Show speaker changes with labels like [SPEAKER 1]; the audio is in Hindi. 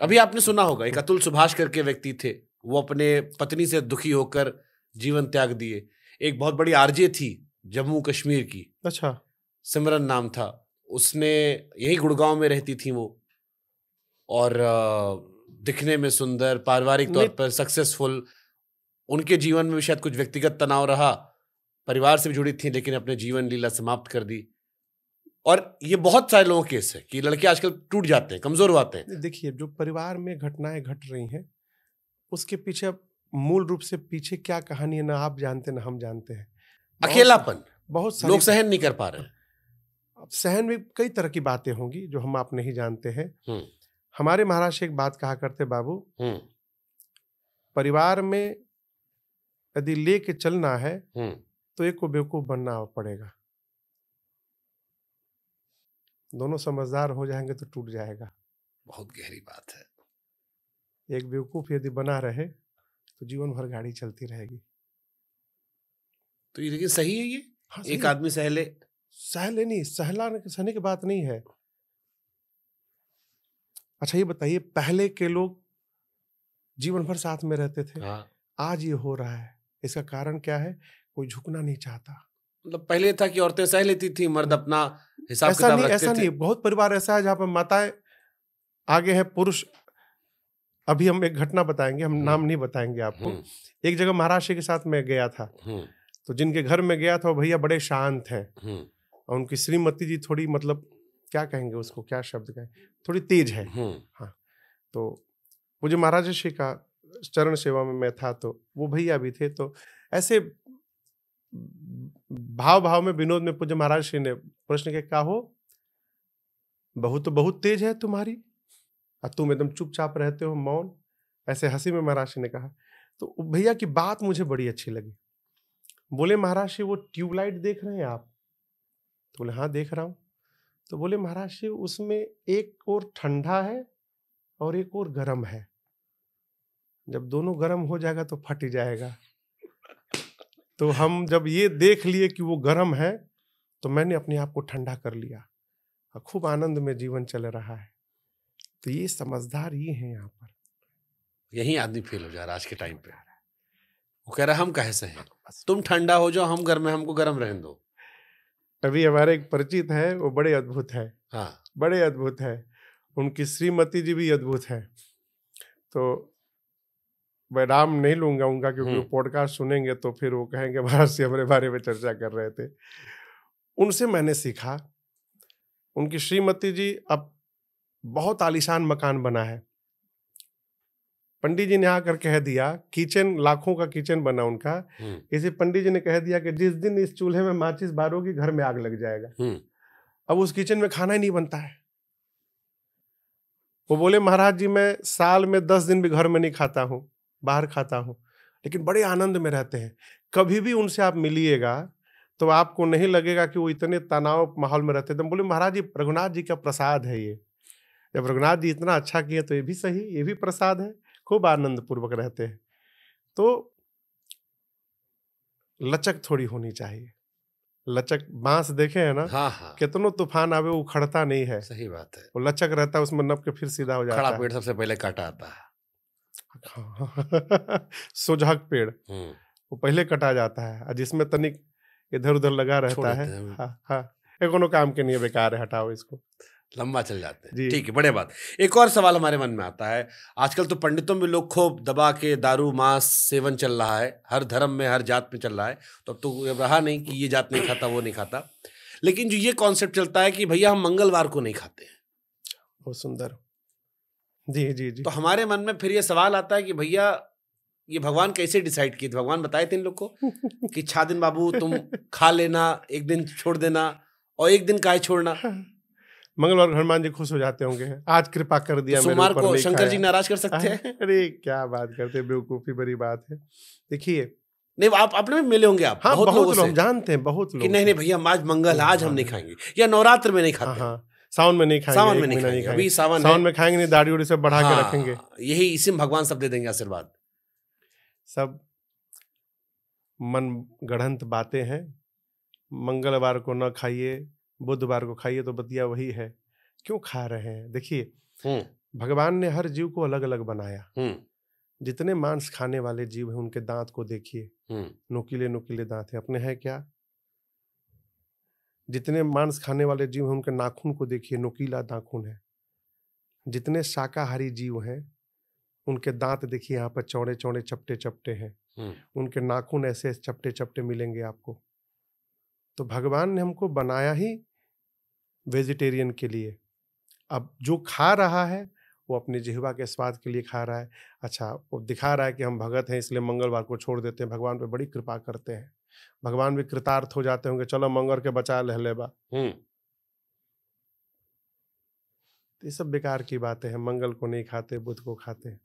[SPEAKER 1] अभी आपने सुना होगा, एक अतुल सुभाष करके व्यक्ति थे, वो अपने पत्नी से दुखी होकर जीवन त्याग दिए। एक बहुत बड़ी आरजे थी जम्मू कश्मीर की,
[SPEAKER 2] अच्छा,
[SPEAKER 1] सिमरन नाम था, उसने यही गुड़गांव में रहती थी वो, और दिखने में सुंदर, पारिवारिक तौर पर सक्सेसफुल, उनके जीवन में भी शायद कुछ व्यक्तिगत तनाव रहा, परिवार से भी जुड़ी थी, लेकिन अपने जीवन लीला समाप्त कर दी। और ये बहुत सारे लोगों के केस है कि लड़के आजकल टूट जाते हैं, कमजोर होते हैं।
[SPEAKER 2] देखिए, जो परिवार में घटनाएं घट रही हैं, उसके पीछे मूल रूप से पीछे क्या कहानी है, ना आप जानते ना हम जानते हैं।
[SPEAKER 1] अकेलापन,
[SPEAKER 2] बहुत
[SPEAKER 1] लोग सहन नहीं कर पा रहे हैं।
[SPEAKER 2] अब सहन में कई तरह की बातें होंगी जो हम आप नहीं जानते हैं। हमारे महाराज एक बात कहा करते, बाबू, परिवार में यदि लेके चलना है तो एक को बेवकूफ बनना पड़ेगा। दोनों समझदार हो जाएंगे तो टूट जाएगा।
[SPEAKER 1] बहुत गहरी बात है।
[SPEAKER 2] एक बेवकूफ यदि बना रहे तो जीवन भर गाड़ी चलती रहेगी।
[SPEAKER 1] तो ये लेकिन सही है ये?
[SPEAKER 2] हाँ,
[SPEAKER 1] एक आदमी सहले
[SPEAKER 2] नहीं, सहने की बात नहीं है। अच्छा ये बताइए, पहले के लोग जीवन भर साथ में रहते थे।
[SPEAKER 1] हाँ।
[SPEAKER 2] आज ये हो रहा है, इसका कारण क्या है? कोई झुकना नहीं चाहता।
[SPEAKER 1] मतलब पहले था कि औरतें सह लेती थी, मर्द अपना हिसाब किताब रखते थे।
[SPEAKER 2] ऐसा नहीं, बहुत परिवार ऐसा है जहाँ पर माताएं आगे है, पुरुष। अभी हम एक घटना बताएंगे, हम नाम नहीं बताएंगे आपको। एक जगह महाराष्ट्र के साथ मैं गया था, तो जिनके घर में गया था वो भैया बड़े शांत हैं, और उनकी श्रीमती जी थोड़ी, मतलब क्या कहेंगे उसको, क्या शब्द कहें, थोड़ी तेज है। हाँ, तो मुझे महाराज श्री का चरण सेवा में मैं था, तो वो भैया भी थे, तो ऐसे भाव में विनोद में पूज्य महाराज श्री ने प्रश्न किया, क्या हो, बहू तो बहुत तेज है तुम्हारी और तुम एकदम चुपचाप रहते हो, मौन। ऐसे हंसी में महाराज श्री ने कहा। तो भैया की बात मुझे बड़ी अच्छी लगी। बोले, महाराज श्री वो ट्यूबलाइट देख रहे हैं आप? तो बोले, हाँ देख रहा हूं। तो बोले, महाराज श्री उसमें एक और ठंडा है और एक और गर्म है, जब दोनों गर्म हो जाएगा तो फट जाएगा। तो हम जब ये देख लिए कि वो गर्म है, तो मैंने अपने आप को ठंडा कर लिया और खूब आनंद में जीवन चल रहा है। तो ये समझदार ये हैं यहाँ पर।
[SPEAKER 1] यही आदमी फेल हो जा रहा है आज के टाइम पे। वो कह रहा हम कैसे हैं, तुम ठंडा हो जाओ, हम गर्म है, हमको गर्म रहने दो।
[SPEAKER 2] अभी हमारे एक परिचित है, वो बड़े अद्भुत है। हाँ, बड़े अद्भुत है। उनकी श्रीमती जी भी अद्भुत है। तो मैं नाम नहीं लूंगा उनका, क्योंकि वो पॉडकास्ट सुनेंगे तो फिर वो कहेंगे महाराज से हमारे बारे में चर्चा कर रहे थे। उनसे मैंने सीखा। उनकी श्रीमती जी, अब बहुत आलीशान मकान बना है, पंडित जी ने आकर कह दिया, किचन, लाखों का किचन बना उनका, किसी पंडित जी ने कह दिया कि जिस दिन इस चूल्हे में माचिस बारोगी घर में आग लग जाएगा। अब उस किचन में खाना ही नहीं बनता है। वो बोले, महाराज जी मैं साल में 10 दिन भी घर में नहीं खाता हूँ, बाहर खाता हूँ, लेकिन बड़े आनंद में रहते हैं। कभी भी उनसे आप मिलिएगा तो आपको नहीं लगेगा कि वो इतने तनाव माहौल में रहते थे। बोले, महाराज जी रघुनाथ जी का प्रसाद है ये, जब रघुनाथ जी इतना अच्छा किए तो ये भी सही, ये भी प्रसाद है। खूब आनंद पूर्वक रहते हैं। तो लचक थोड़ी होनी चाहिए। लचक, बांस देखे है ना? हाँ। कितनों तूफान आवे वो उखड़ता नहीं है।
[SPEAKER 1] सही बात है।
[SPEAKER 2] वो लचक रहता है, उसमें नप के फिर सीधा हो जाता है।
[SPEAKER 1] खड़ा पेड़ सबसे पहले काटा आता है।
[SPEAKER 2] सुजहक पेड़ वो पहले कटा जाता है, और जिसमें तनिक इधर उधर लगा रहता है, हाँ, कोनो काम के नहीं, बेकार है, हटाओ इसको,
[SPEAKER 1] लंबा चल जाते हैं। ठीक है, बड़े बात। एक और सवाल हमारे मन में आता है, आजकल तो पंडितों में लोग खूब दबा के दारू मांस सेवन चल रहा है, हर धर्म में हर जात में चल रहा है। तो अब तो रहा नहीं कि ये जात नहीं खाता वो नहीं खाता, लेकिन जो ये कॉन्सेप्ट चलता है कि भैया हम मंगलवार को नहीं खाते हैं।
[SPEAKER 2] बहुत सुंदर। जी जी जी।
[SPEAKER 1] तो हमारे मन में फिर ये सवाल आता है कि भैया ये भगवान कैसे डिसाइड किए थे? भगवान बताए थे इन लोग को कि 6 दिन बाबू तुम खा लेना, एक दिन छोड़ देना, और एक दिन काहे छोड़ना?
[SPEAKER 2] मंगलवार हनुमान जी खुश हो जाते होंगे, आज कृपा कर दिया
[SPEAKER 1] तो सोमवार को शंकर जी नाराज कर सकते हैं?
[SPEAKER 2] अरे क्या बात करते हैं, बेवकूफी बड़ी बात है। देखिए,
[SPEAKER 1] नहीं आप अपने में मिले होंगे आप।
[SPEAKER 2] हाँ, बहुत लोग जानते हैं, बहुत लोग
[SPEAKER 1] कि नहीं भैया आज मंगल, आज हम नहीं खाएंगे, या नवरात्र में नहीं खाते।
[SPEAKER 2] हाँ, सावन में नहीं खाएंगे,
[SPEAKER 1] सावन में नहीं खाएंगे, अभी
[SPEAKER 2] सावन में खाएंगे नहीं, दाढ़ी उड़ी सब बढ़ा के रखेंगे।
[SPEAKER 1] यही इसी में भगवान सब दे देंगे आशीर्वाद।
[SPEAKER 2] सब मन गढ़ंत बातें हैं। मंगलवार को न खाइए, बुधवार को खाइए, तो बतिया वही है। क्यों खा रहे हैं? देखिए, भगवान ने हर जीव को अलग अलग बनाया।
[SPEAKER 1] हम्म,
[SPEAKER 2] जितने मांस खाने वाले जीव हैं उनके दांत को देखिए, नुकीले नुकीले दांत हैं, अपने हैं क्या? जितने मांस खाने वाले जीव हैं उनके नाखून को देखिए, नुकीला नाखून है। जितने शाकाहारी जीव हैं उनके दांत देखिए, यहाँ पर चौड़े चौड़े चपटे चपटे हैं, उनके नाखून ऐसे चपटे चपटे मिलेंगे आपको। तो भगवान ने हमको बनाया ही वेजिटेरियन के लिए। अब जो खा रहा है वो अपनी जिह्वा के स्वाद के लिए खा रहा है। अच्छा, वो दिखा रहा है कि हम भगत हैं इसलिए मंगलवार को छोड़ देते हैं, भगवान पे बड़ी कृपा करते हैं, भगवान भी कृतार्थ हो जाते होंगे, चलो मंगल के बचा ले लेबा। ये सब बेकार की बातें हैं। मंगल को नहीं खाते, बुध को खाते हैं।